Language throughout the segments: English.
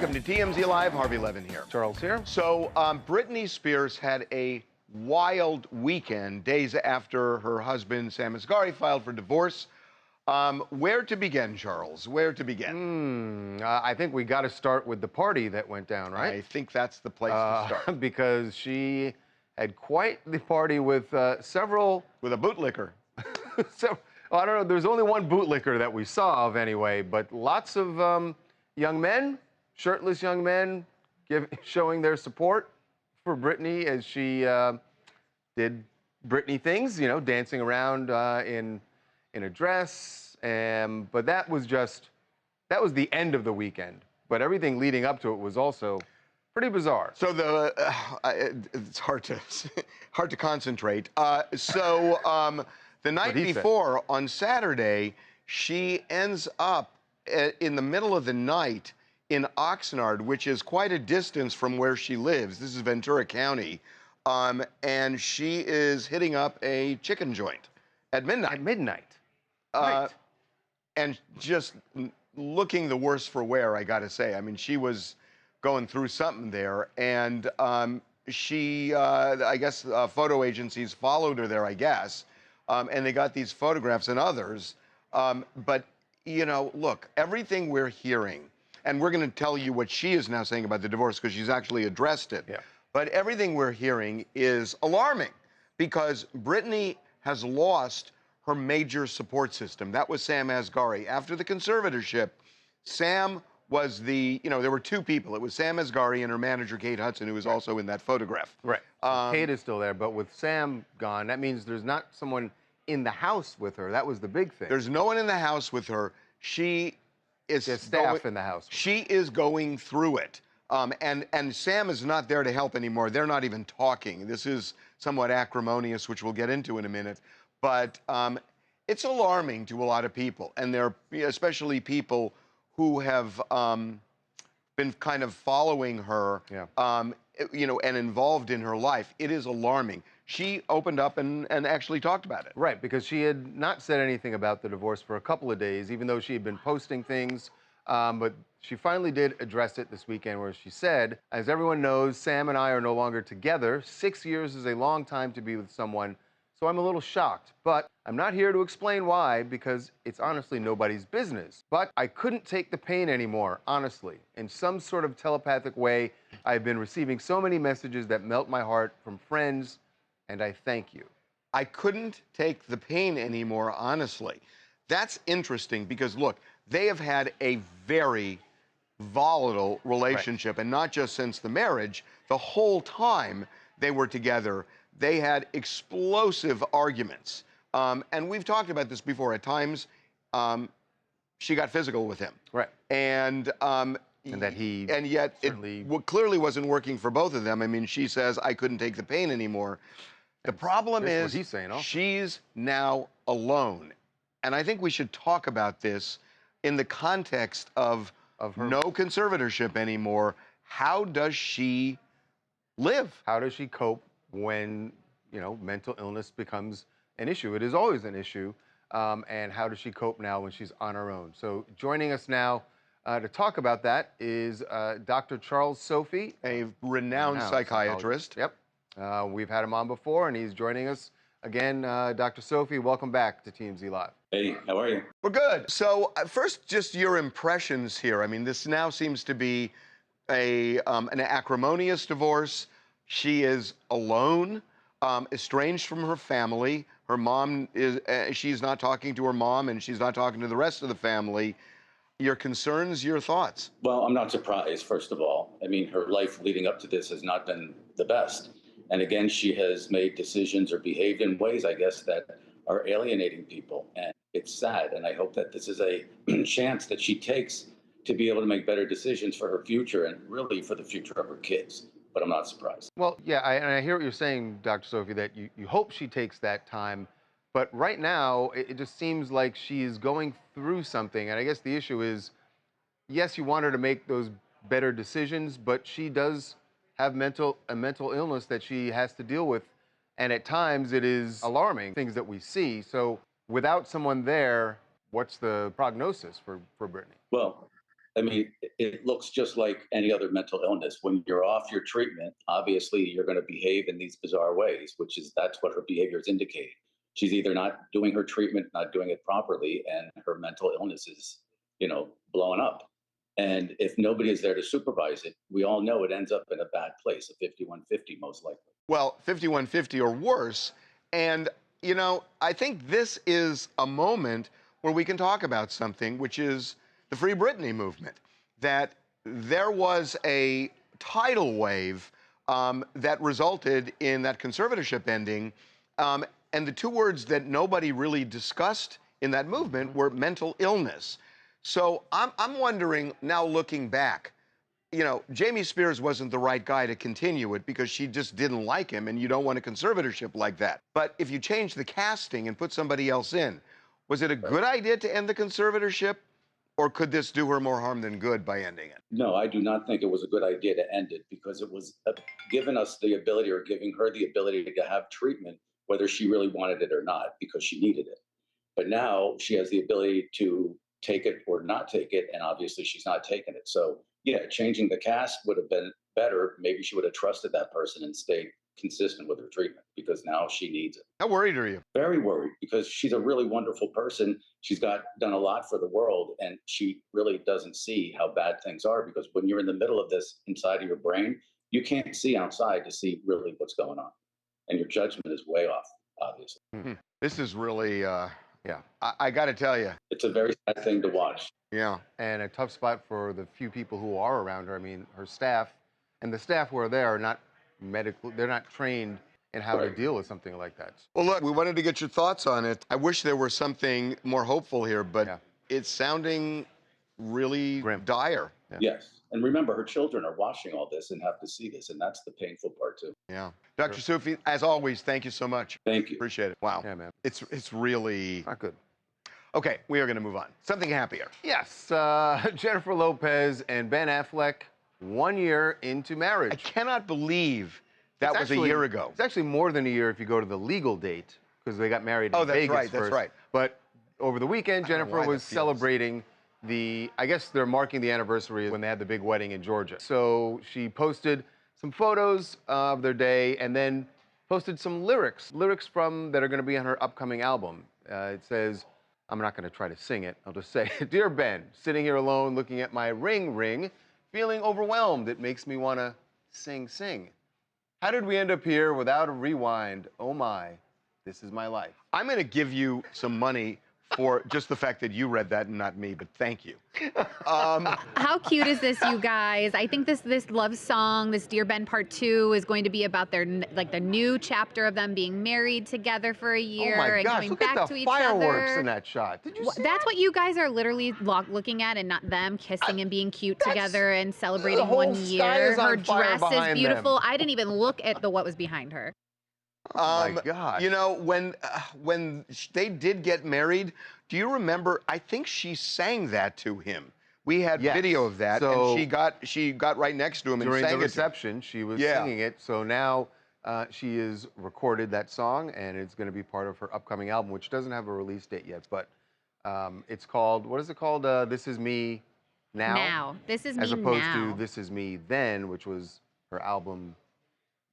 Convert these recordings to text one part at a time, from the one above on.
Welcome to TMZ Live. Harvey Levin here. Charles here. So, Britney Spears had a wild weekend, days after her husband, Sam Asghari, filed for divorce. Where to begin, Charles? Where to begin? I think we got to start with the party that went down, right? I think that's the place to start. Because she had quite the party with several... With a bootlicker. I don't know, there's only one bootlicker that we saw of anyway, but lots of young men, shirtless young men, showing their support for Britney as she did Britney things, you know, dancing around in a dress. But that was the end of the weekend. But everything leading up to it was also pretty bizarre. So it's hard to concentrate. The night before, on Saturday, she ends up in the middle of the night in Oxnard, which is quite a distance from where she lives. This is Ventura County. And she is hitting up a chicken joint at midnight. At midnight. Right. And just looking the worse for wear, I got to say. I mean, she was going through something there. And I guess photo agencies followed her there, I guess. And they got these photographs and others. But, you know, look, everything we're hearing, and we're going to tell you what she is now saying about the divorce because she's actually addressed it. Yeah. But everything we're hearing is alarming because Britney has lost her major support system. That was Sam Asghari. After the conservatorship, Sam was there were two people. It was Sam Asghari and her manager, Kate Hudson, who was also in that photograph. Right. So Kate is still there, but with Sam gone, that means there's not someone in the house with her. That was the big thing. There's no one in the house with her. She is... There's staff in the house. She is going through it. And Sam is not there to help anymore. They're not even talking. This is somewhat acrimonious, which we'll get into in a minute. But it's alarming to a lot of people, and they're especially people who have been kind of following her, and involved in her life. It is alarming. She opened up and actually talked about it. Right, because she had not said anything about the divorce for a couple of days, even though she had been posting things. But she finally did address it this weekend, where she said, as everyone knows, Sam and I are no longer together. 6 years is a long time to be with someone, so I'm a little shocked. But I'm not here to explain why, because it's honestly nobody's business. But I couldn't take the pain anymore, honestly. In some sort of telepathic way, I've been receiving so many messages that melt my heart from friends, and I thank you. I couldn't take the pain anymore, honestly. That's interesting because, look, they have had a very volatile relationship, right. And not just since the marriage. The whole time they were together, they had explosive arguments. And we've talked about this before. At times, she got physical with him. Right. And that he and yet certainly... it clearly wasn't working for both of them. I mean, she says, I couldn't take the pain anymore. The problem is she's now alone. And I think we should talk about this in the context of her no conservatorship anymore. How does she live? How does she cope when, mental illness becomes an issue? It is always an issue. And how does she cope now when she's on her own? So joining us now to talk about that is Dr. Charles Sophie, a renowned psychiatrist. Yep. We've had him on before, and he's joining us again. Dr. Sophie, welcome back to TMZ Live. Hey, how are you? We're good. So first, just your impressions here. I mean, this now seems to be an acrimonious divorce. She is alone, estranged from her family. Her mom she's not talking to her mom, and she's not talking to the rest of the family. Your concerns, your thoughts? Well, I'm not surprised, first of all. I mean, her life leading up to this has not been the best. And again, she has made decisions or behaved in ways, I guess, that are alienating people. And it's sad. And I hope that this is a chance that she takes to be able to make better decisions for her future and really for the future of her kids. But I'm not surprised. Well, yeah, I hear what you're saying, Dr. Sophie, that you hope she takes that time. But right now, it just seems like she's going through something. And I guess the issue is, yes, you want her to make those better decisions, but she does have a mental illness that she has to deal with. And at times it is alarming, things that we see. So without someone there, what's the prognosis for Britney? Well, I mean, it looks just like any other mental illness. When you're off your treatment, obviously you're going to behave in these bizarre ways, that's what her behavior is indicating. She's either not doing her treatment, not doing it properly, and her mental illness is, blowing up. And if nobody is there to supervise it, we all know it ends up in a bad place, a 5150 most likely. Well, 5150 or worse. And, I think this is a moment where we can talk about something, which is the Free Britney movement. That there was a tidal wave that resulted in that conservatorship ending. And the two words that nobody really discussed in that movement were mental illness. So I'm wondering now, looking back, Jamie Spears wasn't the right guy to continue it because she just didn't like him, and you don't want a conservatorship like that. But if you change the casting and put somebody else in, was it a good idea to end the conservatorship, or could this do her more harm than good by ending it? No, I do not think it was a good idea to end it, because it was giving us the ability, or giving her the ability to have treatment, whether she really wanted it or not, because she needed it. But now she has the ability to take it or not take it, and obviously she's not taking it. So yeah, changing the cast would have been better. Maybe she would have trusted that person and stayed consistent with her treatment, because now she needs it. How worried are you? Very worried, because she's a really wonderful person. She's done a lot for the world, and she really doesn't see how bad things are, because when you're in the middle of this inside of your brain, you can't see outside to see really what's going on. And your judgment is way off, obviously. Mm-hmm. This is really, I got to tell you. It's a very sad thing to watch. Yeah. And a tough spot for the few people who are around her. I mean, her staff, and the staff who are there are not medical, they're not trained in how to deal with something like that. Well, look, we wanted to get your thoughts on it. I wish there were something more hopeful here, but it's sounding really grim, dire. Yeah. Yes. And remember, her children are watching all this and have to see this, and that's the painful part too. Yeah. Dr. Sufi, as always, thank you so much. Thank you. Appreciate it. Wow. Yeah, man. It's really not good. Okay, we are going to move on. Something happier. Yes, Jennifer Lopez and Ben Affleck, 1 year into marriage. I cannot believe that was a year ago. It's actually more than a year if you go to the legal date, because they got married in Vegas first. That's right. But over the weekend, Jennifer was celebrating I guess they're marking the anniversary when they had the big wedding in Georgia. So she posted some photos of their day and then posted some lyrics that are going to be on her upcoming album. It says, I'm not going to try to sing it. I'll just say, Dear Ben, sitting here alone looking at my ring, feeling overwhelmed. It makes me want to sing. How did we end up here without a rewind? Oh my, this is my life. I'm going to give you some money for just the fact that you read that and not me, but thank you. How cute is this, you guys? I think this love song, this Dear Ben Part 2, is going to be about their the new chapter of them being married together for a year and coming look back at to the each fireworks other. In that shot. Did you see That's what you guys are literally looking at, and not them kissing and being cute together and celebrating 1 year. Her dress is beautiful. I didn't even look at what was behind her. Oh my God. When they did get married, do you remember? I think she sang that to him. We had video of that, so and she got right next to him and sang it. During the reception, she was singing it. So now she has recorded that song, and it's going to be part of her upcoming album, which doesn't have a release date yet. But it's called, what is it called? This Is Me Now. Now. This Is Me Now. As opposed to This Is Me Then, which was her album,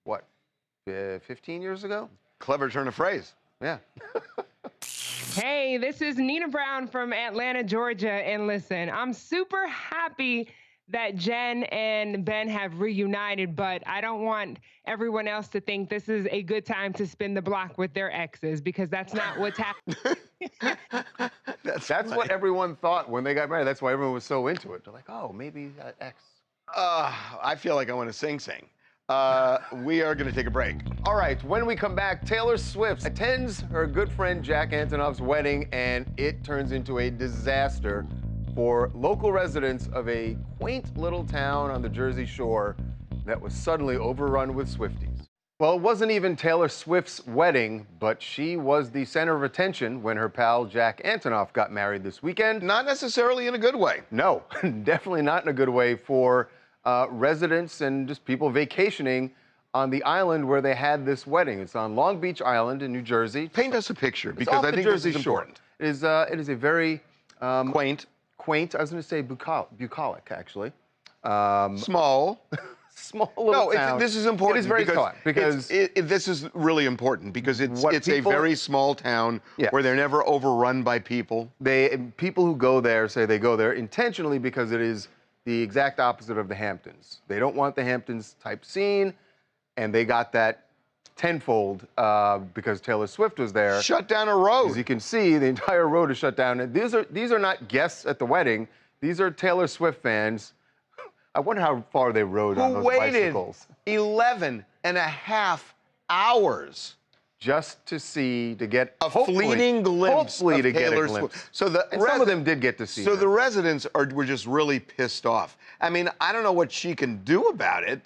what, 15 years ago? Clever turn of phrase. Yeah. Hey, this is Nina Brown from Atlanta, Georgia. And listen, I'm super happy that Jen and Ben have reunited, but I don't want everyone else to think this is a good time to spin the block with their exes, because that's not what's happening. That's what everyone thought when they got married. That's why everyone was so into it. They're like, oh, maybe that ex. I feel like I want to sing. We are going to take a break. All right, when we come back, Taylor Swift attends her good friend Jack Antonoff's wedding, and it turns into a disaster for local residents of a quaint little town on the Jersey Shore that was suddenly overrun with Swifties. Well, it wasn't even Taylor Swift's wedding, but she was the center of attention when her pal Jack Antonoff got married this weekend. Not necessarily in a good way. No, definitely not in a good way for residents and just people vacationing on the island where they had this wedding. It's on Long Beach Island in New Jersey. Paint us a picture, because I think Jersey this is Shore. important. It is a very quaint quaint. I was going to say bucolic, actually. Small. Small little town. This is important. It is very small because this is really important because it's a people, very small town where they're never overrun by people. People who go there say they go there intentionally because it is the exact opposite of the Hamptons. They don't want the Hamptons type scene, and they got that tenfold because Taylor Swift was there. Shut down a road. As you can see, the entire road is shut down. And these are not guests at the wedding. These are Taylor Swift fans. I wonder how far they rode on those bicycles. 11 and a half hours just to get a fleeting glimpse of Taylor Swift. So some of them did get to see her. So the residents were just really pissed off. I mean, I don't know what she can do about it.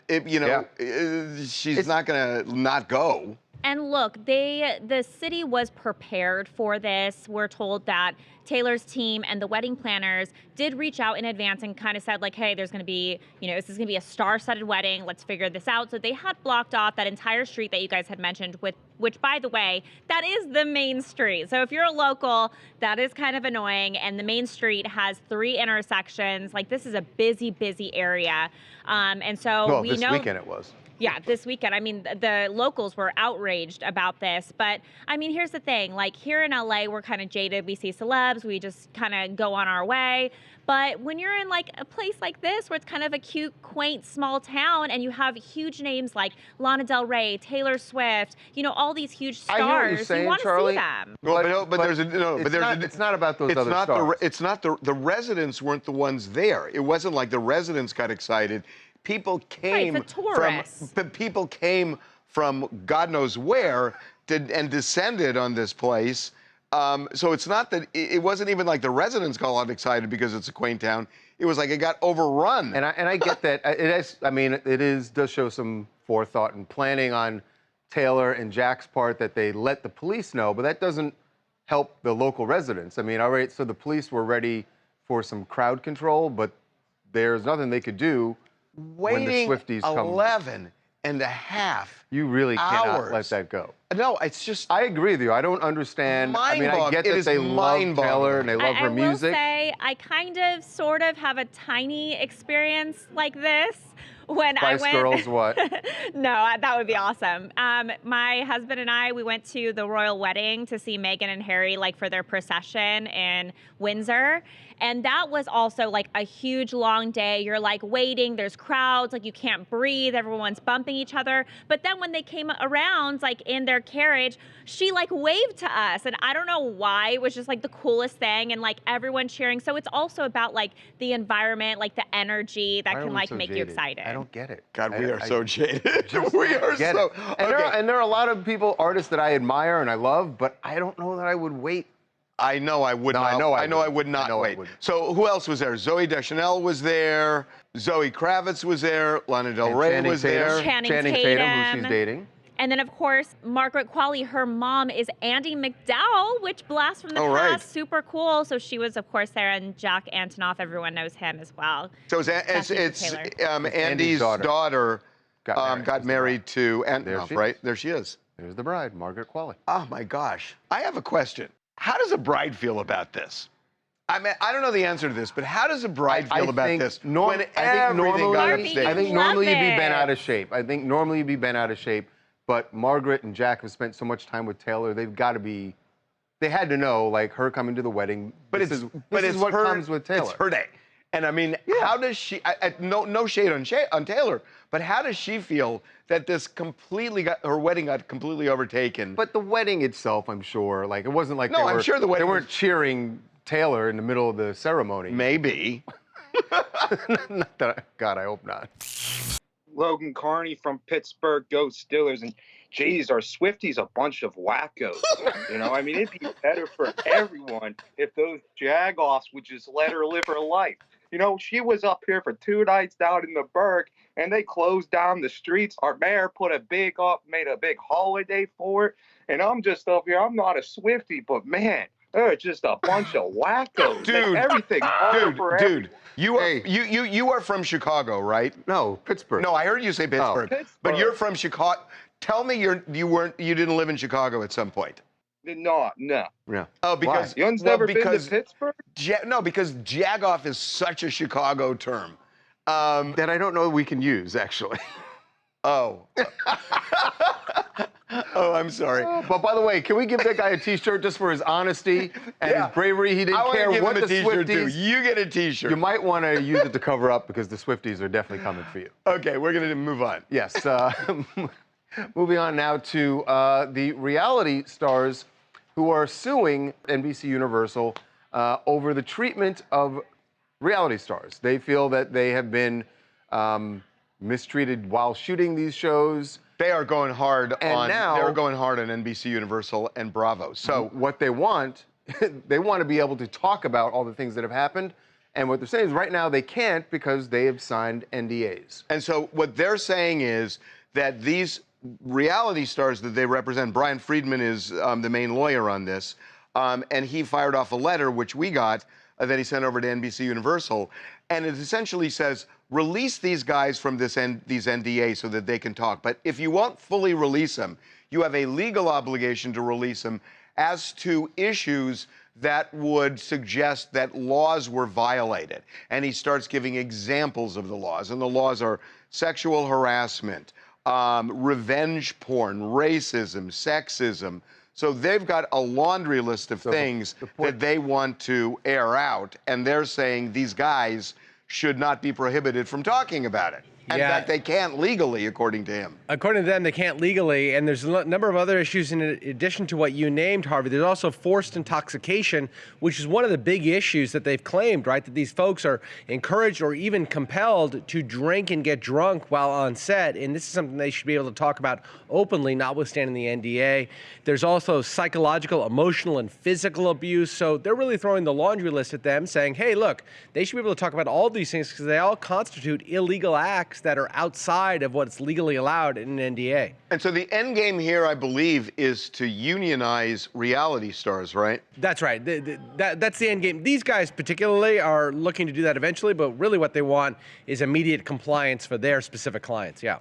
She's not going to not go. And look, the city was prepared for this. We're told that Taylor's team and the wedding planners did reach out in advance and kind of said, like, hey, there's going to be, this is going to be a star-studded wedding. Let's figure this out. So they had blocked off that entire street that you guys had mentioned, which, by the way, that is the main street. So if you're a local, that is kind of annoying. And the main street has 3 intersections. Like, this is a busy, busy area. And so we know this weekend it was. Yeah, this weekend. I mean, the locals were outraged about this. But, I mean, here's the thing. Like, here in LA, we're kind of jaded. We see celebs. We just kind of go on our way. But when you're in, like, a place like this where it's kind of a cute, quaint, small town and you have huge names like Lana Del Rey, Taylor Swift, all these huge stars, I hear what you're saying, you want to see them. It's not about those other stars. It's not the residents weren't the ones there. It wasn't like the residents got excited. People came people came from God knows where and descended on this place. So it's not that it wasn't even like the residents got all excited because it's a quaint town. It was like it got overrun. And I get that. It does show some forethought and planning on Taylor and Jack's part that they let the police know, but that doesn't help the local residents. I mean, all right, so the police were ready for some crowd control, but there's nothing they could do. Waiting when the Swifties come. 11 and a half You really cannot hours. let that go. No, it's just... I agree with you. I don't understand. I get that they love Taylor and they love her music. I will say, I kind of, sort of have a tiny experience like this. When Spice Girls, what? No, that would be awesome. My husband and I, we went to the royal wedding to see Meghan and Harry, like, for their procession in Windsor. And that was also, like, a huge, long day. You're, like, waiting. There's crowds. Like, you can't breathe. Everyone's bumping each other. But then when they came around, like, in their carriage, she, like, waved to us. And I don't know why. It was just, like, the coolest thing. And, like, everyone cheering. So it's also about, like, the environment, like, the energy that can, like, make you excited. I don't get it. God, we are so jaded. We are so... And there are a lot of artists that I admire and I love, but I don't know that I would wait. I know I would not. I know I would not wait. So who else was there? Zooey Deschanel was there. Zoe Kravitz was there. Lana Del Rey was there. Channing Tatum, who she's dating. And then, of course, Margaret Qualley, her mom is Andie MacDowell, which blast from the past, right. super cool. So she was, of course, there, and Jack Antonoff, everyone knows him as well. So it's Andie's daughter got married to Antonoff, right? There she is. There's the bride, Margaret Qualley. Oh, my gosh. I have a question. How does a bride feel about this? I mean, I don't know the answer to this, but how does a bride feel about this? I think normally you'd be bent out of shape. But Margaret and Jack have spent so much time with Taylor, they had to know, like, her coming to the wedding. This is what comes with Taylor. It's her day. And I mean, how does she, no shade on Taylor, but how does she feel that her wedding got completely overtaken? But the wedding itself, I'm sure, like, it wasn't like I'm sure the wedding they weren't cheering Taylor in the middle of the ceremony. Maybe. God, I hope not. Logan Carney from Pittsburgh, go Steelers. And geez, are Swifties a bunch of wackos? I mean, it'd be better for everyone if those Jagoffs would just let her live her life. She was up here for 2 nights down in the Berg, and they closed down the streets. Our mayor made a big holiday for it. And I'm just up here. I'm not a Swiftie, but man, they're just a bunch of wackos. Dude, everything. Dude. You are from Chicago, right? No, Pittsburgh. No, I heard you say Pittsburgh. Pittsburgh. But you're from Chicago. Tell me you didn't live in Chicago at some point. No. Yeah. Oh, because Young's never been to Pittsburgh? No, because jagoff is such a Chicago term. That I don't know we can use, actually. Oh. Oh, I'm sorry. But by the way, can we give that guy a T-shirt just for his honesty and his bravery? He didn't care what the Swifties. You get a T-shirt. You might want to use it to cover up because the Swifties are definitely coming for you. Okay, we're going to move on. Yes. Moving on now to the reality stars who are suing NBC Universal over the treatment of reality stars. They feel that they have been mistreated while shooting these shows. They are going hard they're going hard on NBC Universal and Bravo. So what they want, they want to be able to talk about all the things that have happened. And what they're saying is right now they can't because they have signed NDAs. And so what they're saying is that these reality stars that they represent, Brian Friedman is the main lawyer on this, and he fired off a letter, which we got, that he sent over to NBC Universal, and it essentially says, release these guys from these NDAs so that they can talk. But if you won't fully release them, you have a legal obligation to release them as to issues that would suggest that laws were violated. And he starts giving examples of the laws. And the laws are sexual harassment, revenge porn, racism, sexism. So they've got a laundry list of things that they want to air out, and they're saying these guys should not be prohibited from talking about it. In fact, they can't legally, according to him. According to them, they can't legally, and there's a number of other issues in addition to what you named, Harvey. There's also forced intoxication, which is one of the big issues that they've claimed, right? That these folks are encouraged or even compelled to drink and get drunk while on set, and this is something they should be able to talk about openly, notwithstanding the NDA. There's also psychological, emotional, and physical abuse, so they're really throwing the laundry list at them, saying, hey, look, they should be able to talk about all these things because they all constitute illegal acts that are outside of what's legally allowed in an NDA. And so the end game here, I believe, is to unionize reality stars, right? That's right. That's the end game. These guys particularly are looking to do that eventually, but really what they want is immediate compliance for their specific clients, yeah.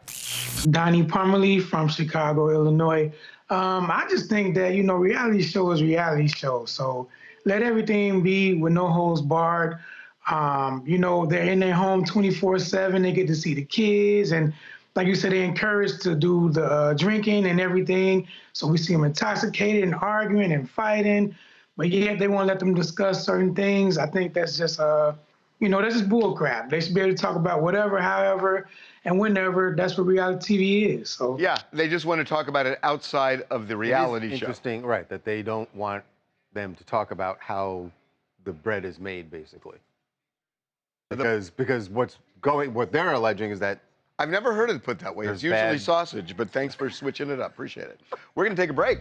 Donnie Parmalee from Chicago, Illinois. I just think that, reality show is reality show. So let everything be with no holds barred. They're in their home 24/7. They get to see the kids. And like you said, they're encouraged to do the drinking and everything. So we see them intoxicated and arguing and fighting. But yet they won't let them discuss certain things. I think that's just, that's just bull crap. They should be able to talk about whatever, however, and whenever. That's what reality TV is. So yeah, they just want to talk about it outside of the reality show. Interesting, right, that they don't want them to talk about how the bread is made, basically. Because what they're alleging is that I've never heard it put that way. It's usually sausage, but thanks for switching it up. Appreciate it. We're going to take a break.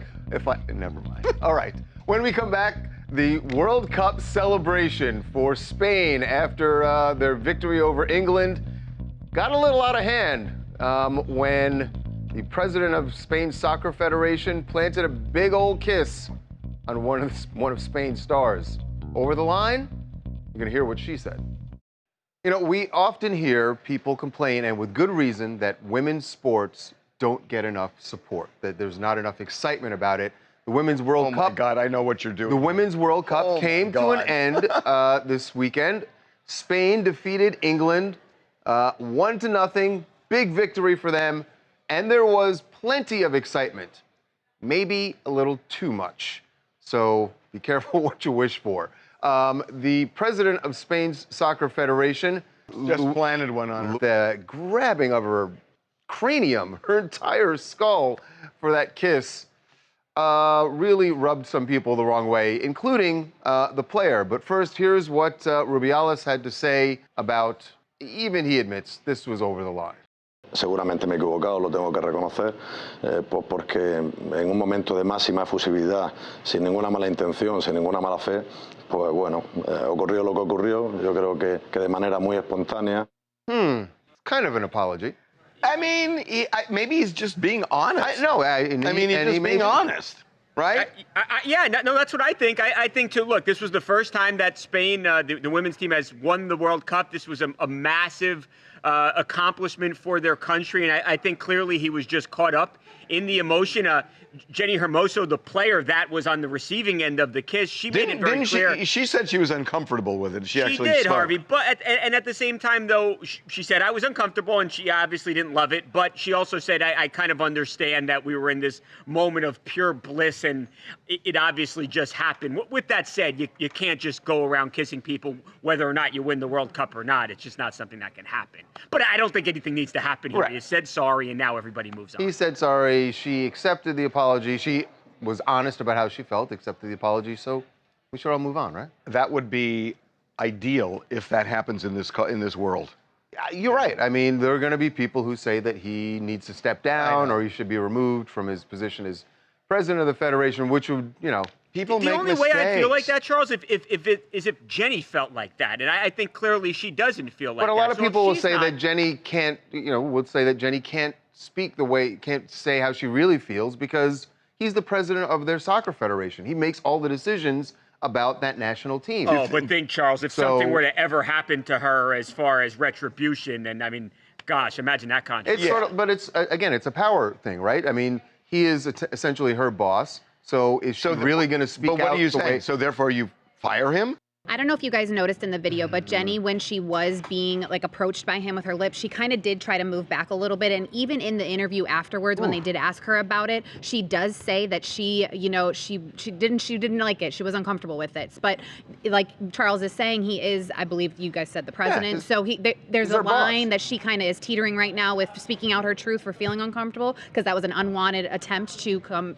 Never mind. All right. When we come back, the World Cup celebration for Spain after their victory over England got a little out of hand when the president of Spain's Soccer Federation planted a big old kiss on one of Spain's stars. Over the line, you're going to hear what she said. We often hear people complain, and with good reason, that women's sports don't get enough support, that there's not enough excitement about it. The Women's World Cup. Oh, my God, I know what you're doing. The Women's World Cup came to an end this weekend. Spain defeated England 1-0, big victory for them, and there was plenty of excitement, maybe a little too much. So be careful what you wish for. The president of Spain's Soccer Federation just planted one on her. The grabbing of her cranium, her entire skull for that kiss, really rubbed some people the wrong way, including the player. But first, here's what Rubiales had to say about, even he admits, this was over the line. Seguramente me he equivocado, lo tengo que reconocer, porque en un momento de máxima efusividad, sin ninguna mala intención, sin ninguna mala fe, pues bueno, ocurrió lo que ocurrió, yo creo que de manera muy espontánea. Kind of an apology. I mean, maybe he's just being honest. He's just being honest, right? No, that's what I think. I think, too, look, this was the first time that Spain, the women's team, has won the World Cup. This was a massive accomplishment for their country, and I think clearly he was just caught up in the emotion, Jenny Hermoso, the player that was on the receiving end of the kiss, she made it very clear. She said she was uncomfortable with it. She actually did, spoke. Harvey. But at the same time, though, she said I was uncomfortable, and she obviously didn't love it. But she also said I kind of understand that we were in this moment of pure bliss, and it obviously just happened. With that said, you can't just go around kissing people whether or not you win the World Cup or not. It's just not something that can happen. But I don't think anything needs to happen here. Right. You said sorry, and now everybody moves on. He said sorry. She accepted the apology. She was honest about how she felt, accepted the apology. So we should all move on, right? That would be ideal if that happens in this world. You're right. I mean, there are going to be people who say that he needs to step down or he should be removed from his position as president of the federation, which would, people make mistakes. The only way I feel like that, Charles, if Jenny felt like that, and I think clearly she doesn't feel like that. But a lot of people will say that Jenny can't, would say that Jenny can't speak can't say how she really feels because he's the president of their soccer federation. He makes all the decisions about that national team. Oh, but think, Charles, if something were to ever happen to her as far as retribution, and I mean, gosh, imagine that context. It's sort of, but it's, again, it's a power thing, right? I mean, he is essentially her boss. So is she really going to speak out? But what are you saying? So therefore you fire him? I don't know if you guys noticed in the video, but Jenny, when she was being approached by him with her lips, she kind of did try to move back a little bit. And even in the interview afterwards, when they did ask her about it, she does say that she didn't like it. She was uncomfortable with it. But like Charles is saying, he is, I believe you guys said, the president. So there's a line that she kind of is teetering right now with speaking out her truth for feeling uncomfortable because that was an unwanted attempt to come,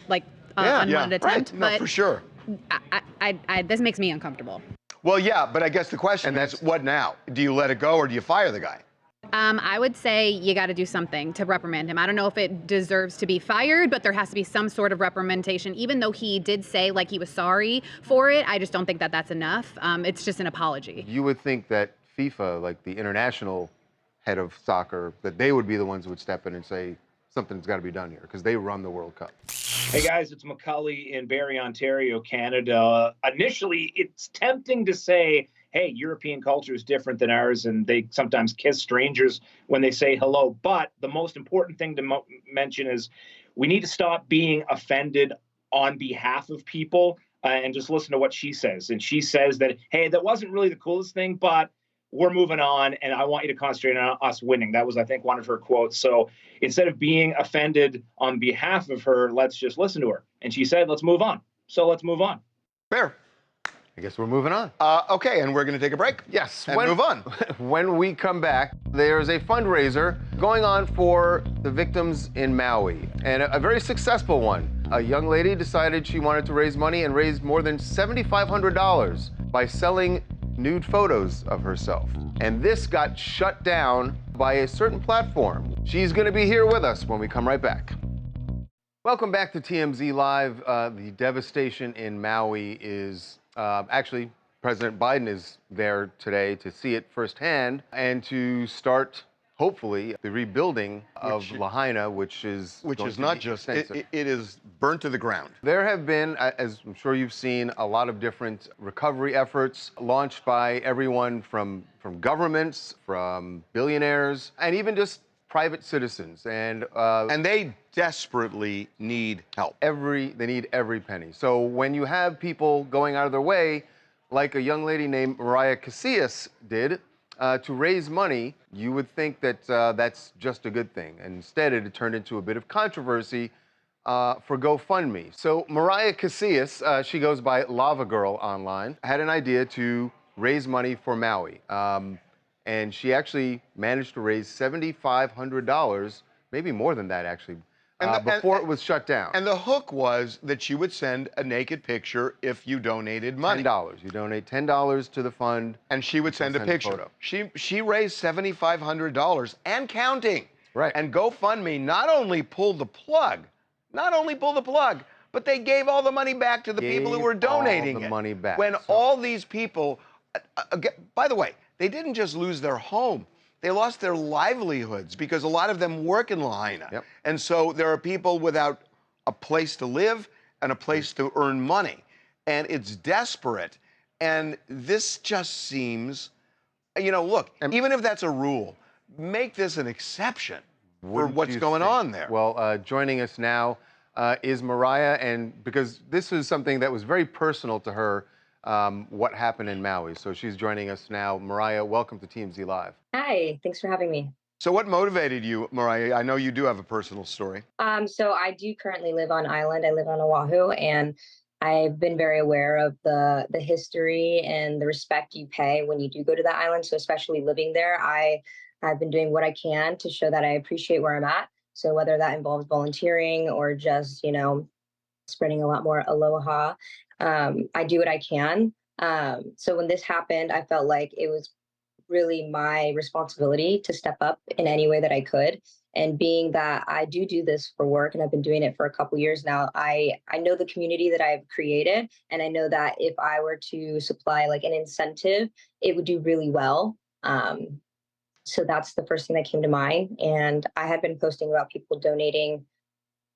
unwanted attempt. Right. No, for sure. This makes me uncomfortable. Well, yeah, but I guess the question is, what now? Do you let it go or do you fire the guy? I would say you got to do something to reprimand him. I don't know if it deserves to be fired, but there has to be some sort of reprimandation. Even though he did say he was sorry for it, I just don't think that that's enough. It's just an apology. You would think that FIFA, the international head of soccer, that they would be the ones who would step in and say, something's got to be done here because they run the World Cup. Hey guys, it's Macaulay in Barrie, Ontario, Canada. Initially, it's tempting to say, hey, European culture is different than ours, and they sometimes kiss strangers when they say hello. But the most important thing to mention is we need to stop being offended on behalf of people and just listen to what she says. And she says that, hey, that wasn't really the coolest thing, but we're moving on, and I want you to concentrate on us winning. That was, I think, one of her quotes. So instead of being offended on behalf of her, let's just listen to her. And she said, let's move on. So let's move on. Fair. I guess we're moving on. Okay, and we're going to take a break? Yes. And move on. When we come back, there's a fundraiser going on for the victims in Maui, and a very successful one. A young lady decided she wanted to raise money and raised more than $7,500 by selling nude photos of herself. And this got shut down by a certain platform. She's going to be here with us when we come right back. Welcome back to TMZ Live. The devastation in Maui is actually, President Biden is there today to see it firsthand and to start, hopefully, the rebuilding of Lahaina, which is not just, it is burnt to the ground. There have been, as I'm sure you've seen, a lot of different recovery efforts launched by everyone from governments, from billionaires, and even just private citizens. And they desperately need help. They need every penny. So when you have people going out of their way, like a young lady named Mariah Casillas did, to raise money, you would think that that's just a good thing. And instead, it turned into a bit of controversy for GoFundMe. So Mariah Casillas, she goes by Lava Girl online, had an idea to raise money for Maui. And she actually managed to raise $7,500, maybe more than that, actually, before it was shut down. And the hook was that she would send a naked picture if you donated money. $10. You donate $10 to the fund. And she would send a picture. Photo. She raised $7,500 and counting. Right. And GoFundMe not only pulled the plug, but they gave all the money back to the people who were donating all the money back. When all these people, by the way, they didn't just lose their home. They lost their livelihoods because a lot of them work in Lahaina. Yep. And so there are people without a place to live and a place to earn money. And it's desperate. And this just seems, look, even if that's a rule, make this an exception. for what's going on there. Well, joining us now is Mariah, and because this is something that was very personal to her, what happened in Maui. So she's joining us now. Mariah, welcome to TMZ Live. Hi, thanks for having me. So what motivated you, Mariah? I know you do have a personal story. So I do currently live on island. I live on Oahu, and I've been very aware of the history and the respect you pay when you do go to that island. So especially living there, I've been doing what I can to show that I appreciate where I'm at. So whether that involves volunteering or just, spreading a lot more aloha, I do what I can. So when this happened, I felt like it was really my responsibility to step up in any way that I could. And being that I do this for work and I've been doing it for a couple years now, I know the community that I've created. And I know that if I were to supply like an incentive, it would do really well. So that's the first thing that came to mind. And I had been posting about people donating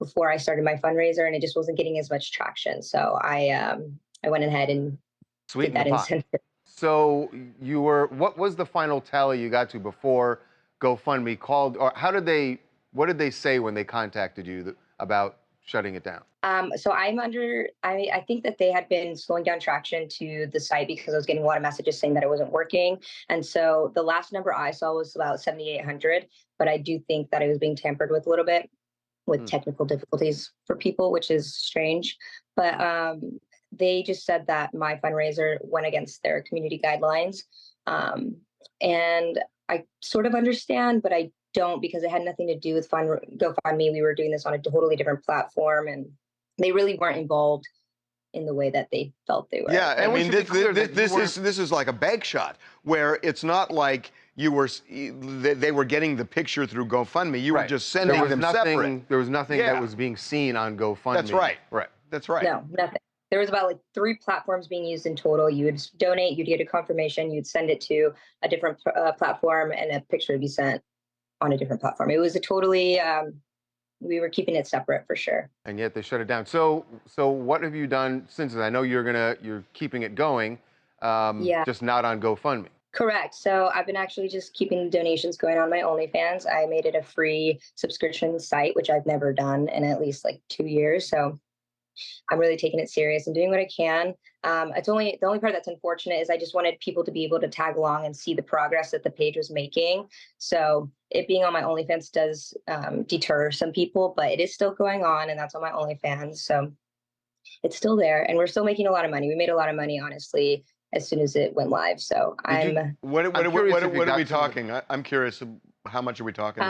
before I started my fundraiser, and it just wasn't getting as much traction. So I went ahead and did that incentive. So what was the final tally you got to before GoFundMe called, or what did they say when they contacted you about shutting it down? So I think that they had been slowing down traction to the site because I was getting a lot of messages saying that it wasn't working. And so the last number I saw was about 7,800, but I do think that it was being tampered with a little bit with technical difficulties for people, which is strange. But they just said that my fundraiser went against their community guidelines. And I sort of understand, but I don't, because it had nothing to do with GoFundMe. We were doing this on a totally different platform, and they really weren't involved in the way that they felt they were. Yeah, I mean, this is like a bag shot, where it's not like they were getting the picture through GoFundMe. You were just sending them separate. There was nothing that was being seen on GoFundMe. That's right. Right. That's right. No, nothing. There was about like 3 platforms being used in total. You would donate, you'd get a confirmation, you'd send it to a different platform, and a picture would be sent on a different platform. It was a totally, we were keeping it separate for sure. And yet they shut it down. So what have you done since? I know you're keeping it going, just not on GoFundMe. Correct. So I've been actually just keeping donations going on my OnlyFans. I made it a free subscription site, which I've never done in at least like 2 years. So I'm really taking it serious and doing what I can. The only part that's unfortunate is I just wanted people to be able to tag along and see the progress that the page was making. So it being on my OnlyFans does deter some people, but it is still going on, and that's on my OnlyFans. So it's still there, and we're still making a lot of money. We made a lot of money, honestly, as soon as it went live. So what are we talking? I'm curious. How much are we talking?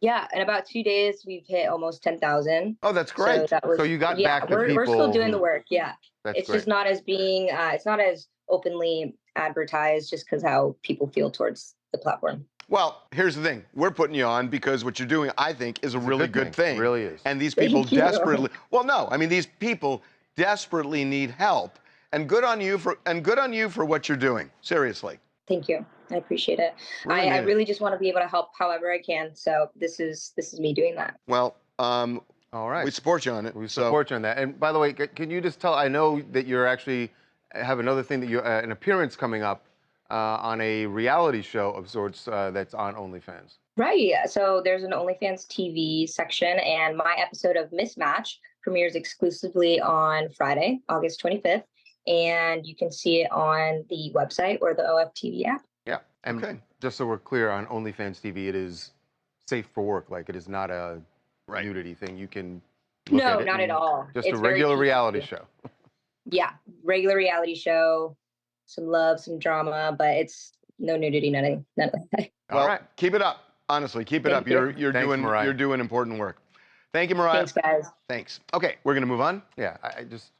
Yeah, in about 2 days, we've hit almost 10,000. Oh, that's great. So you got back to people. We're still doing the work. Yeah, it's just not as it's not as openly advertised, just because how people feel towards the platform. Well, here's the thing. We're putting you on because what you're doing, I think, is a really good thing. It really is. And these people desperately, these people desperately need help. And good on you for what you're doing. Seriously. Thank you. I appreciate it. Really I really just want to be able to help however I can. So this is me doing that. Well, all right. We support you on it. We support you on that. And by the way, can you just tell? I know that you're actually have another thing that you an appearance coming up on a reality show of sorts that's on OnlyFans. Right. So there's an OnlyFans TV section, and my episode of Mismatch premieres exclusively on Friday, August 25th. And you can see it on the website or the OFTV app. Yeah. And just so we're clear, on OnlyFans TV, it is safe for work. Like, it is not a nudity thing. You can look at it. Not at all. Just a regular reality show. Yeah, regular reality show, some love, some drama, but it's no nudity, none of that. All right, keep it up. Honestly, keep it up. Thank you. You're doing important work. Thank you, Mariah. Thanks, guys. Thanks. Okay, we're gonna move on. Yeah, I just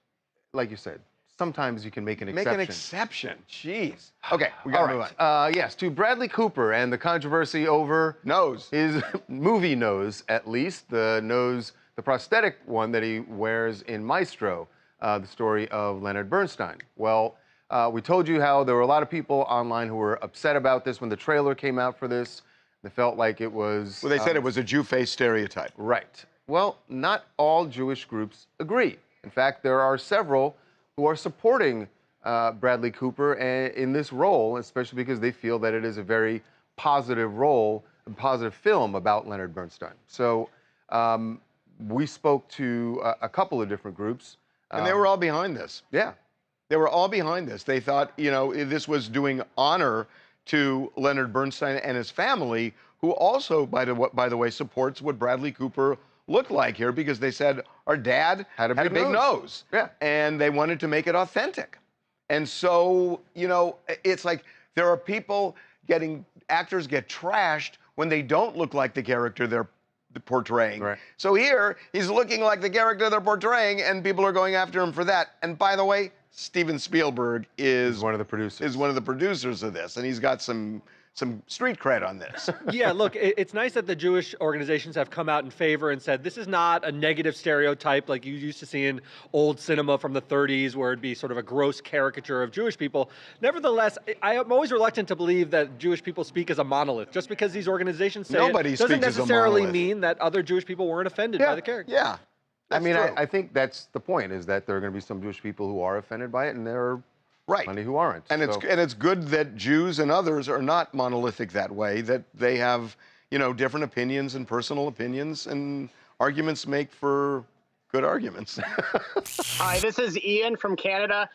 like you said. Sometimes you can make an exception. Make an exception. Jeez. Okay, we gotta move on. Yes, to Bradley Cooper and the controversy over his movie nose, at least the prosthetic one that he wears in Maestro, the story of Leonard Bernstein. Well, we told you how there were a lot of people online who were upset about this when the trailer came out for this. They felt like it was. Well, they said it was a Jew face stereotype. Right. Well, not all Jewish groups agree. In fact, there are several who are supporting Bradley Cooper in this role, especially because they feel that it is a very positive role positive film about Leonard Bernstein. So we spoke to a couple of different groups. And they were all behind this. Yeah. They were all behind this. They thought, you know, this was doing honor to Leonard Bernstein and his family, who also, by the way, supports what Bradley Cooper looked like here, because they said our dad had a big nose. Yeah. And they wanted to make it authentic. And so, you know, it's like there are people actors get trashed when they don't look like the character they're portraying. Right. So here, he's looking like the character they're portraying, and people are going after him for that. And by the way, Steven Spielberg is one of the producers. Is one of the producers of this, and he's got some street cred on this. Yeah, look, it's nice that the Jewish organizations have come out in favor and said this is not a negative stereotype like you used to see in old cinema from the 30s, where it'd be sort of a gross caricature of Jewish people. Nevertheless, I am always reluctant to believe that Jewish people speak as a monolith. Just because these organizations say Nobody it doesn't speaks as a necessarily monolith. mean that other Jewish people weren't offended by the character. Yeah. I mean, true. I think that's the point, is that there are going to be some Jewish people who are offended by it, and there are plenty who aren't. And it's good that Jews and others are not monolithic that way, that they have, you know, different opinions and personal opinions, and arguments make for good arguments. Hi, this is Ian from Canada.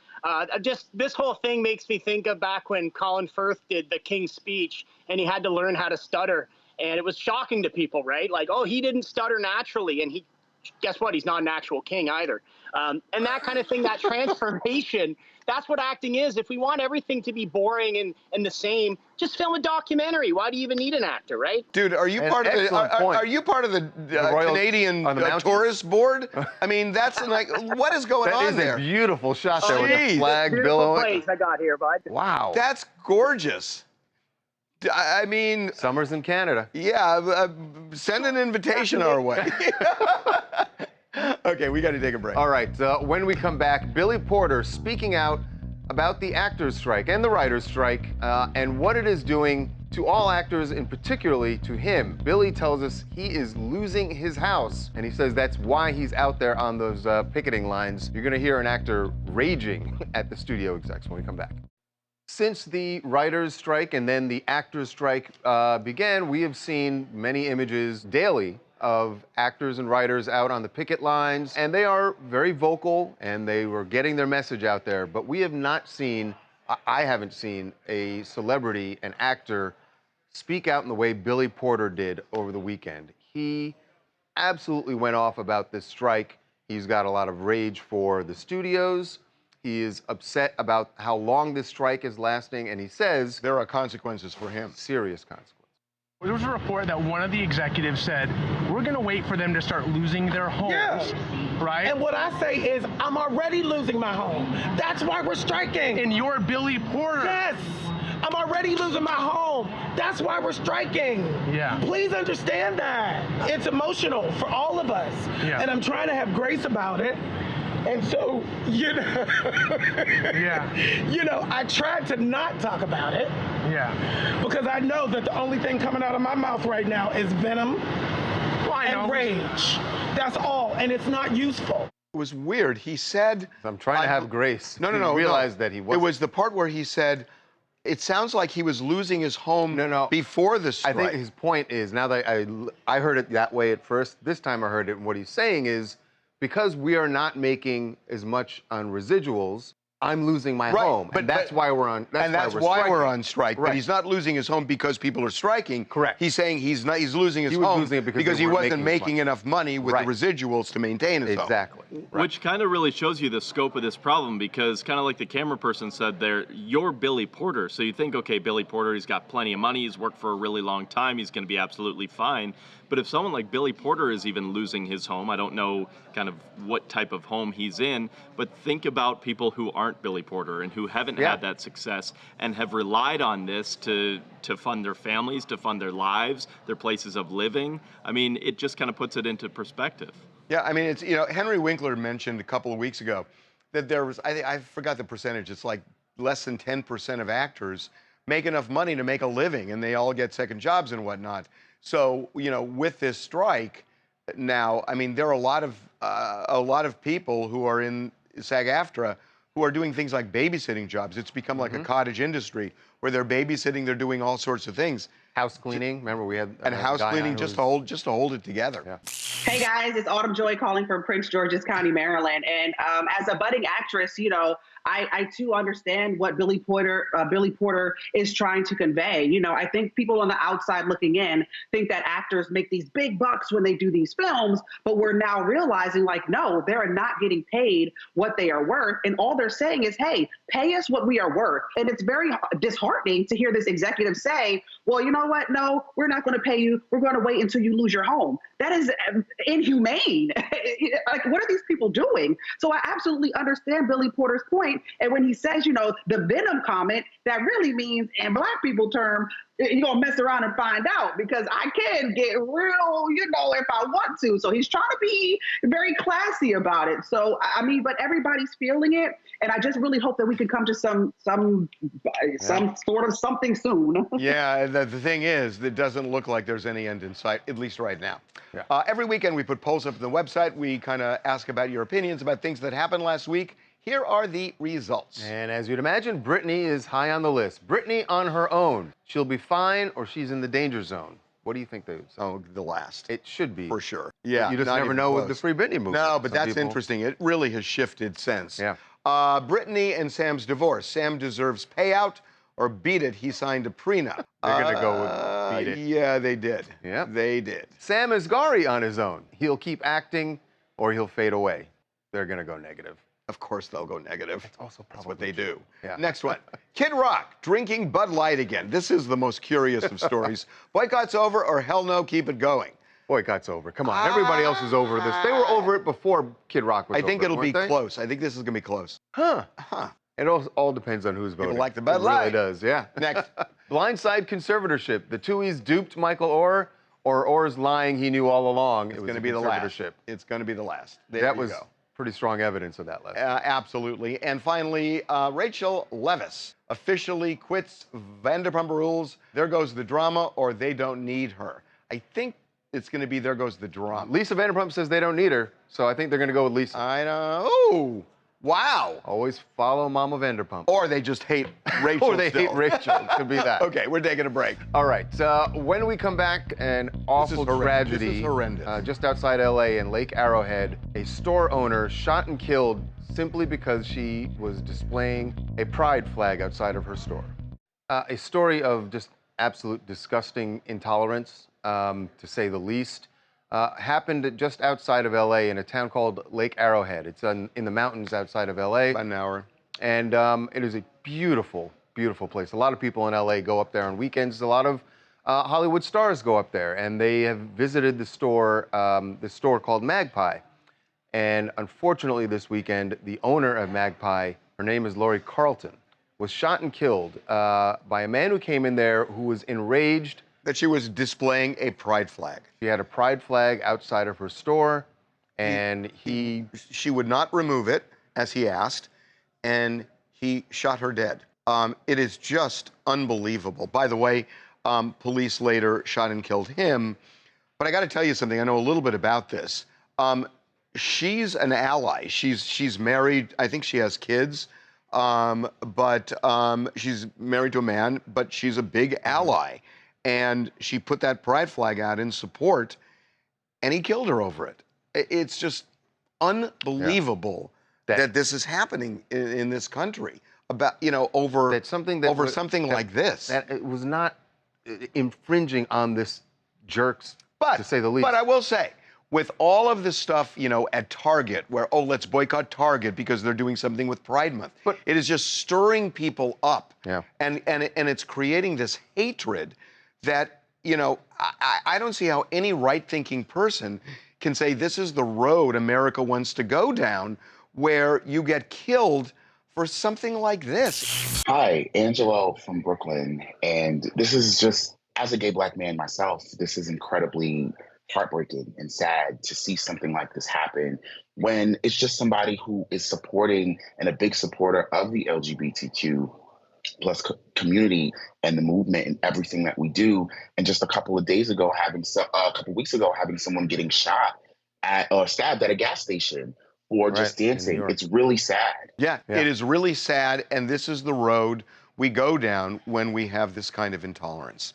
Just this whole thing makes me think of back when Colin Firth did the King's Speech, and he had to learn how to stutter. And it was shocking to people, right? Like, oh, he didn't stutter naturally, and guess what? He's not an actual king either. And that kind of thing, that transformation, that's what acting is. If we want everything to be boring and the same, just film a documentary. Why do you even need an actor, right? Dude, are you part of the Canadian tourist board? I mean, that's like, what is going on there? That is a beautiful shot there with the flag Beautiful billowing. place I got here, bud. Wow. That's gorgeous. I mean, summer's in Canada. Yeah, send an invitation our way. Okay, we got to take a break. All right, when we come back, Billy Porter speaking out about the actors' strike and the writers' strike and what it is doing to all actors, and particularly to him. Billy tells us he is losing his house, and he says that's why he's out there on those picketing lines. You're going to hear an actor raging at the studio execs when we come back. Since the writers' strike and then the actors' strike began, we have seen many images daily of actors and writers out on the picket lines, and they are very vocal, and they were getting their message out there, but we have not seen, I haven't seen a celebrity, an actor, speak out in the way Billy Porter did over the weekend. He absolutely went off about this strike. He's got a lot of rage for the studios. He is upset about how long this strike is lasting, and he says there are consequences for him. Serious consequences. There was a report that one of the executives said, we're going to wait for them to start losing their homes, right? And what I say is, I'm already losing my home. That's why we're striking. And you're Billy Porter. Yes, I'm already losing my home. That's why we're striking. Yeah. Please understand that. It's emotional for all of us. Yeah. And I'm trying to have grace about it. And so, you know, you know, I tried to not talk about it. Yeah. Because I know that the only thing coming out of my mouth right now is venom and rage. That's all, and it's not useful. It was weird. He said, I'm trying to have grace. No. He realized that he wasn't. It was the part where he said, it sounds like he was losing his home before the strike. I think his point is, now that I heard it that way at first, this time I heard it, and what he's saying is, because we are not making as much on residuals, I'm losing my home. And that's why we're on That's why we're on strike. Right. But he's not losing his home because people are striking. Correct. He's saying he's losing his He was home losing it because they he weren't wasn't making enough money with the residuals to maintain his home. Exactly. Which kind of really shows you the scope of this problem, because kind of like the camera person said there, you're Billy Porter. So you think, okay, Billy Porter, he's got plenty of money, he's worked for a really long time, he's going to be absolutely fine. But if someone like Billy Porter is even losing his home, I don't know kind of what type of home he's in, but think about people who aren't Billy Porter and who haven't had that success and have relied on this to fund their families, to fund their lives, their places of living. I mean, it just kind of puts it into perspective. Yeah, I mean, it's, you know, Henry Winkler mentioned a couple of weeks ago that there was, I forgot the percentage, it's like less than 10% of actors make enough money to make a living, and they all get second jobs and whatnot. So, you know, with this strike now, I mean, there are a lot of people who are in SAG-AFTRA who are doing things like babysitting jobs. It's become like a cottage industry where they're babysitting, they're doing all sorts of things. house cleaning. Remember, we had and house guy cleaning on just who to hold it together. Yeah. Hey guys, it's Autumn Joy calling from Prince George's County, Maryland. And as a budding actress, you know, I too understand what Billy Porter is trying to convey. You know, I think people on the outside looking in think that actors make these big bucks when they do these films, but we're now realizing like, no, they're not getting paid what they are worth. And all they're saying is, hey, pay us what we are worth. And it's very disheartening to hear this executive say, well, you know what? No, we're not going to pay you. We're going to wait until you lose your home. That is inhumane. Like, what are these people doing? So I absolutely understand Billy Porter's point. And when he says, you know, the venom comment, that really means in Black people term, you're going to mess around and find out, because I can get real, you know, if I want to. So he's trying to be very classy about it. So, I mean, but everybody's feeling it. And I just really hope that we can come to some sort of something soon. Yeah, the thing is, it doesn't look like there's any end in sight, at least right now. Yeah. Every weekend we put polls up on the website. We kind of ask about your opinions about things that happened last week. Here are the results. And as you'd imagine, Britney is high on the list. Britney on her own. She'll be fine, or she's in the danger zone. What do you think those? Oh, the last. It should be. For sure. Yeah. You just never know with the Free Britney movement. No, but that's interesting. It really has shifted since. Yeah. Britney and Sam's divorce. Sam deserves payout, or beat it, he signed a prenup. They're going to go with beat it. Yeah, they did. Yeah. They did. Sam Asghari on his own. He'll keep acting, or he'll fade away. They're going to go negative. Of course they'll go negative. That's also probably That's what they do. Yeah. Next one. Kid Rock drinking Bud Light again. This is the most curious of stories. Boycott's over, or hell no, keep it going. Boycott's over. Come on. Everybody else is over this. They were over it before Kid Rock was over. I think it'll be close. I think this is going to be close. Huh. It all depends on who's voting. People like the Bud Light. It really does, yeah. Next. Blindside conservatorship. The Tuohys duped Michael Oher, or Oher's lying, he knew all along. It's going to be the last. It's going to be the last. There that you was go. Pretty strong evidence of that last. Absolutely. And finally, Rachel Leviss officially quits Vanderpump Rules. There goes the drama, or they don't need her. I think it's going to be there goes the drama. Lisa Vanderpump says they don't need her, so I think they're going to go with Lisa. I know. Ooh, wow. Always follow Mama Vanderpump. Or they just hate Rachel. Or they hate Rachel. It could be that. Okay, we're taking a break. All right. When we come back, an awful tragedy. This is horrendous. Just outside LA in Lake Arrowhead, a store owner shot and killed simply because she was displaying a pride flag outside of her store. A story of just absolute disgusting intolerance, to say the least. Happened just outside of LA in a town called Lake Arrowhead. It's in the mountains outside of LA. About an hour. And it is a beautiful, beautiful place. A lot of people in LA go up there on weekends. A lot of Hollywood stars go up there, and they have visited the store called Magpie. And unfortunately this weekend, the owner of Magpie, her name is Lori Carlton, was shot and killed by a man who came in there who was enraged that she was displaying a pride flag. She had a pride flag outside of her store, and she would not remove it, as he asked, and he shot her dead. It is just unbelievable. By the way, police later shot and killed him. But I got to tell you something. I know a little bit about this. She's an ally. She's married. I think she has kids. But she's married to a man, but she's a big ally. And she put that pride flag out in support, and he killed her over it. It's just unbelievable that this is happening in this country over something like this. That it was not infringing on this jerk's, to say the least. But I will say, with all of this stuff, at Target, where, let's boycott Target because they're doing something with Pride Month. But it is just stirring people up. Yeah. And it's creating this hatred that, I don't see how any right-thinking person can say this is the road America wants to go down, where you get killed for something like this. Hi, Angelo from Brooklyn. And this is just, as a gay Black man myself, this is incredibly heartbreaking and sad to see something like this happen when it's just somebody who is supporting and a big supporter of the LGBTQ plus community and the movement and everything that we do. And just a couple of weeks ago, having someone getting shot or stabbed at a gas station for just dancing. It's really sad. Yeah, it is really sad. And this is the road we go down when we have this kind of intolerance.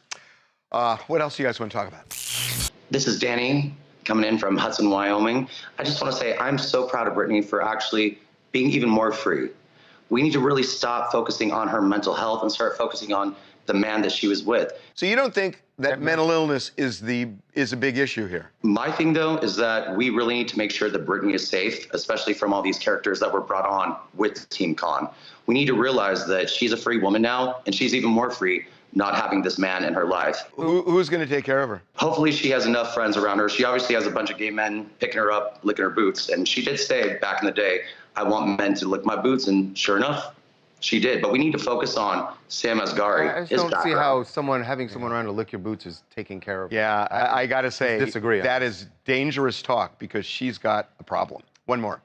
What else do you guys want to talk about? This is Danny coming in from Hudson, Wyoming. I just want to say I'm so proud of Britney for actually being even more free. We need to really stop focusing on her mental health and start focusing on the man that she was with. So you don't think that mental illness is a big issue here? My thing, though, is that we really need to make sure that Britney is safe, especially from all these characters that were brought on with Team Con. We need to realize that she's a free woman now, and she's even more free not having this man in her life. Who's going to take care of her? Hopefully she has enough friends around her. She obviously has a bunch of gay men picking her up, licking her boots, and she did say back in the day, I want men to lick my boots, and sure enough, she did. But we need to focus on Sam Asghari. I just don't see how having someone around to lick your boots is taking care of. Yeah, I got to say, disagree. That is dangerous talk because she's got a problem. One more.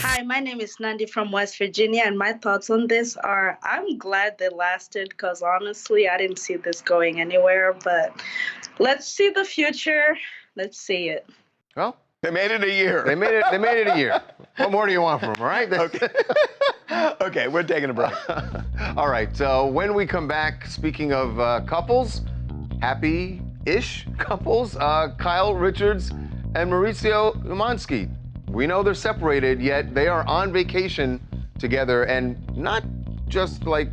Hi, my name is Nandi from West Virginia, and my thoughts on this are I'm glad they lasted because honestly, I didn't see this going anywhere, but let's see the future. Let's see it. Well, they made it a year. They made it a year. What more do you want from them, all right? Okay. Okay, we're taking a break. All right, when we come back, speaking of couples, happy-ish couples, Kyle Richards and Mauricio Umansky. We know they're separated, yet they are on vacation together and not just like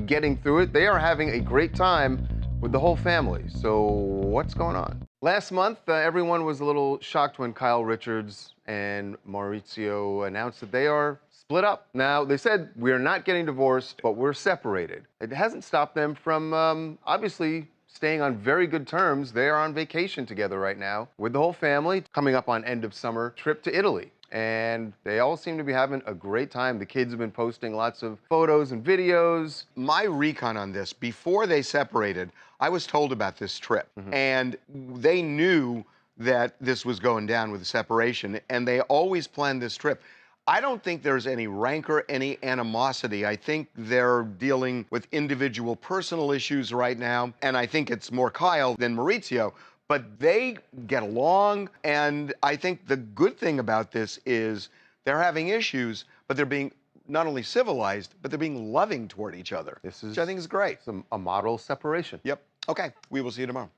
getting through it, they are having a great time with the whole family. So what's going on? Last month, everyone was a little shocked when Kyle Richards and Mauricio announced that they are split up. Now, they said, we're not getting divorced, but we're separated. It hasn't stopped them from, obviously, staying on very good terms. They are on vacation together right now with the whole family, coming up on end of summer trip to Italy. And they all seem to be having a great time. The kids have been posting lots of photos and videos. My recon on this, before they separated, I was told about this trip. And they knew that this was going down with the separation, and they always planned this trip. I don't think there's any rancor, any animosity. I think they're dealing with individual personal issues right now, and I think it's more Kyle than Mauricio. But they get along, and I think the good thing about this is they're having issues, but they're being not only civilized, but they're being loving toward each other, which I think is great. A model separation. Yep. Okay, we will see you tomorrow.